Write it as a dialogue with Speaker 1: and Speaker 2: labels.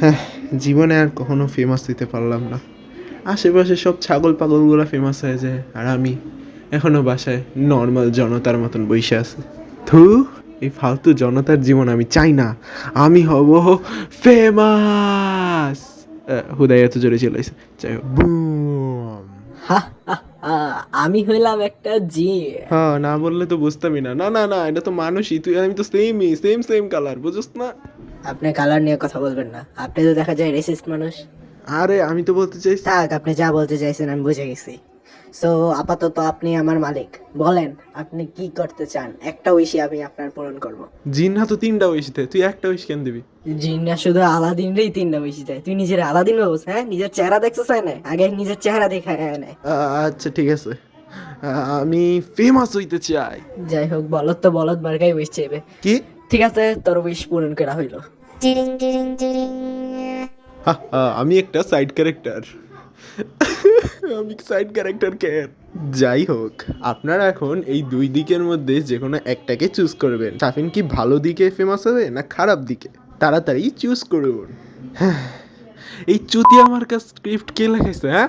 Speaker 1: হ্যাঁ, জীবনে আর কখনো ফেমাস হইতে পারলাম না। আশেপাশে সব ছাগল পাগলগুলো ফেমাস হয়ে যায়, আর আমি এখনো বাসায় নর্মাল জনতার মতন বইসে আছি। থু, এই ফালতু জনতার জীবন আমি চাই না। আমি হব ফেমাস। হুদাই এত জোরে চলেছে, যাই হোক, বুম।
Speaker 2: হা, হা, হা, আমি হইলাম একটা জিন।
Speaker 1: হ্যাঁ, না বললে তো বুঝতামই না। না না না, এটা তো মানুষই, তুই আমি তো সেমই, সেম সেম কালার, বুঝছ না?
Speaker 2: আপনি কালার নিয়ে কথা বলবেন না, আপনি তো দেখা যায় রেসিস্ট মানুষ।
Speaker 1: আরে আমি তো বলতে চাইছি,
Speaker 2: থাক, আপনি যা বলতে চাইছেন আমি বুঝে গেছি। সো আপাতত আপনি আমার মালিক, বলেন আপনি কি করতে চান। একটা উইশই আমি আপনার পূরণ করব।
Speaker 1: জিন্না তো 3টা উইশ দেয়, তুই একটা উইশ কেন দিবি?
Speaker 2: জিন্না শুধু আলাদিনরেই 3টা উইশ দেয়, তুই নিজের আলাদিন ভাবছ? হ্যাঁ, নিজের চেহারা দেখছো চাই না, আগে নিজের চেহারা দেখা নেয়।
Speaker 1: আচ্ছা ঠিক আছে, আমি ফেমাস হইতে চাই।
Speaker 2: যাই হোক, বলদ তো বলদ মার্কাই উইশ চাইবে।
Speaker 1: কি?
Speaker 2: ঠিক আছে, তোর উইশ পূরণ করা হইলো।
Speaker 1: আমি একটা সাইড ক্যারেক্টার। আমি সাইড ক্যারেক্টার কে? যাই হোক, আপনারা এখন এই দুই দিকের মধ্যে যে কোনো একটাকে চুজ করবেন। সাফিন কি ভালো দিকে ফেমাস হবে না খারাপ দিকে? তাড়াতাড়ি চুজ করুন। হ্যাঁ, এই চুতিয়া মার্কা স্ক্রিপ্ট কে লেখাইছে, হ্যাঁ?